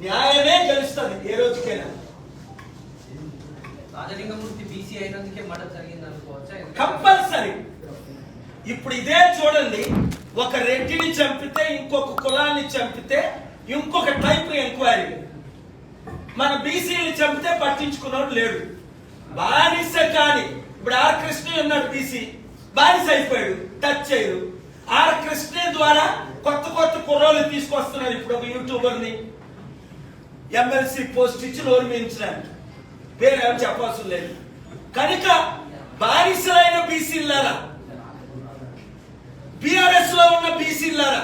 న్యాయమే గెలుస్తుంది ఏ రోజుకైనా. రాజలింగమూర్తి బీసీ అయినందుకే మర్డర్ జరిగింది అనుకోవచ్చా? కంపల్సరీ. ఇప్పుడు ఇదే చూడండి, ఒక రెడ్డిని చంపితే ఇంకొక కులాన్ని చంపితే ఇంకొక టైప్ ఎంక్వైరీ. మన బీసీని చంపితే పట్టించుకున్నాడు లేడు. బానిస కానీ ఇప్పుడు ఆర్ కృష్ణ ఉన్నాడు, బీసీ బానిస అయిపోయాడు, టచ్ చేయరు. ఆర్ కృష్ణ ద్వారా కొత్త కొత్త కుర్రోళ్ళు తీసుకొస్తున్నారు. ఇప్పుడు ఒక యూట్యూబర్ని ఎమ్మెల్సీ పోస్ట్ ఇచ్చి నోరు మించడానికి పేరు ఏమని చెప్పాల్సిన లేదు. కనుక బానిసలైన బీసీలారా, బిఆర్ఎస్ లో ఉన్న బీసీలారా,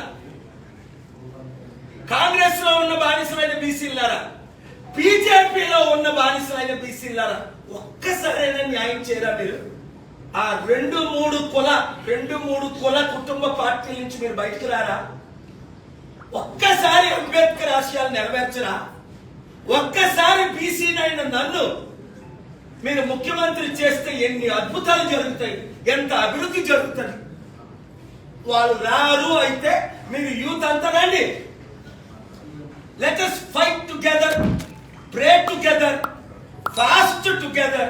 కాంగ్రెస్ లో ఉన్న బానిసలైన బీసీలారా, బీజేపీలో ఉన్న బానిసలైన బీసీలారా, ఒక్కసారైనా న్యాయం చేయరా మీరు? ఆ రెండు మూడు కుల కుటుంబ పార్టీల నుంచి మీరు బయటకు రారా? ఒక్కసారి అంబేద్కర్ ఆశయాలు నెరవేర్చరా? ఒక్కసారి బీసీనైన నన్ను మీరు ముఖ్యమంత్రి చేస్తే ఎన్ని అద్భుతాలు జరుగుతాయి, ఎంత అభివృద్ధి జరుగుతుంది. వాళ్ళు రారు అయితే మీరు యూత్ అంతా రండి. Let us fight together, pray together, fast together,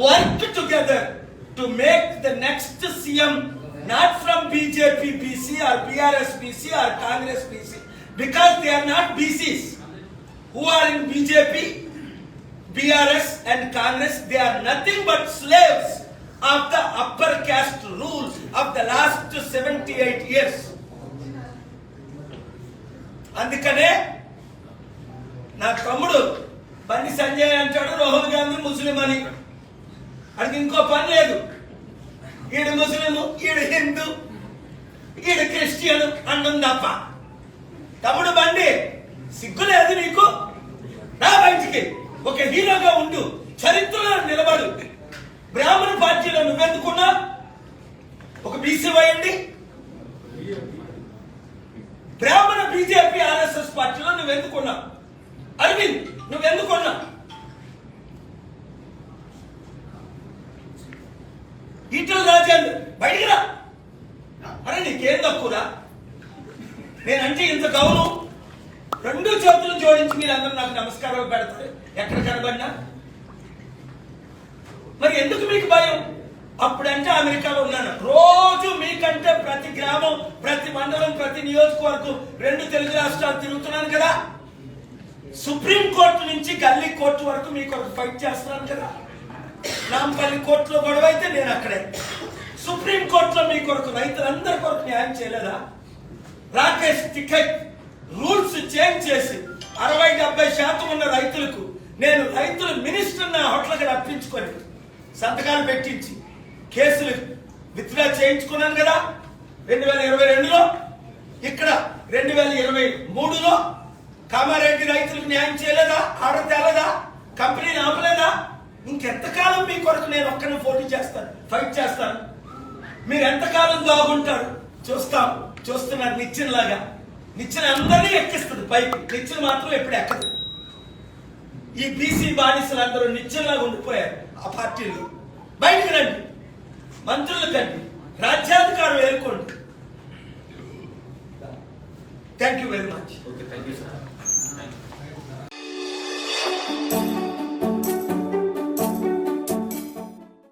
work together to make the next CM not from BJP BC or BRS BC or Congress BC, because they are not BCs who are in BJP, BRS and Congress. They are nothing but slaves of the upper caste rule of the last 78 years. అందుకనే నా తమ్ముడు బండి సంజయ్ అంటాడు రాహుల్ గాంధీ ముస్లిం అని. అడిగి ఇంకో పని లేదు. ఈడు ముస్లిము, ఈడు హిందూ, ఈడు క్రిస్టియన్ అండం తప్ప. తమ్ముడు బండి, సిగ్గు లేదు నీకు? నా బయటికి ఒక హీరోగా ఉండు, చరిత్రలో నిలబడు. బ్రాహ్మణ పార్టీలో నువ్వెందుకున్నా? ఒక బీసీ అయ్యండి. బ్రాహ్మణ బీజేపీ ఆర్ఎస్ఎస్ పార్టీలో నువ్వెందుకున్నా? అరవింద్ నువ్వెందుకున్నా? ఈటల రాజేందర్ బయటికి రా. అరే నీకేం తక్కువరా? నేనంటే ఇంత గౌరవం. రెండు చేతులు జోడించి మీరు అందరూ నాకు నమస్కారాలు పెడతారు ఎక్కడ కనబడినా. మరి ఎందుకు మీకు భయం? అప్పుడంటే అమెరికాలో ఉన్నాను, రోజు మీకంటే ప్రతి గ్రామం, ప్రతి మండలం, ప్రతి నియోజకవర్గం 2 తెలుగు రాష్ట్రాలు తిరుగుతున్నాను కదా. సుప్రీం కోర్టు నుంచి గల్లీ కోర్టు వరకు మీకు ఫైట్ చేస్తున్నాను కదా. నాంపల్లి కోర్టులో గొడవ అయితే నేను అక్కడే. సుప్రీం కోర్టులో మీ కొరకు, రైతులందరి కొరకు న్యాయం చేయలేదా? రాకేష్ టికెట్ రూల్స్ చేంజ్ చేసి 60-70% ఉన్న రైతులకు నేను రైతుల మినిస్టర్ నా హోటల్కి రప్పించుకొని సంతకాలు పెట్టించి కేసులు విత్డ్రా చేయించుకున్నాను కదా 2022లో. ఇక్కడ 2023లో కామారెడ్డి రైతులకు న్యాయం చేయలేదా? ఆర్డర్ తేలేదా? కంపెనీని ఆపలేదా? ఇంకెంతకాలం మీ కొరకు నేను ఒక్కరిని పోటీ చేస్తాను, ఫైట్ చేస్తాను? మీరు ఎంతకాలం దాగుంటారు? చూస్తున్నారు నిచ్చెనలాగా. నిచ్చెన అందరినీ ఎక్కిస్తుంది పైకి, నిచ్చెన మాత్రం ఎప్పుడు ఎక్కదు. ఈ బీసీ బానిసలు అందరూ నిచ్చెనలాగా ఉండిపోయారు ఆ పార్టీలు. బయటకు రండి, మంత్రులు కండి, రాజ్యాధికారం ఏర్కోండి. Thank you very much. Okay, thank you sir.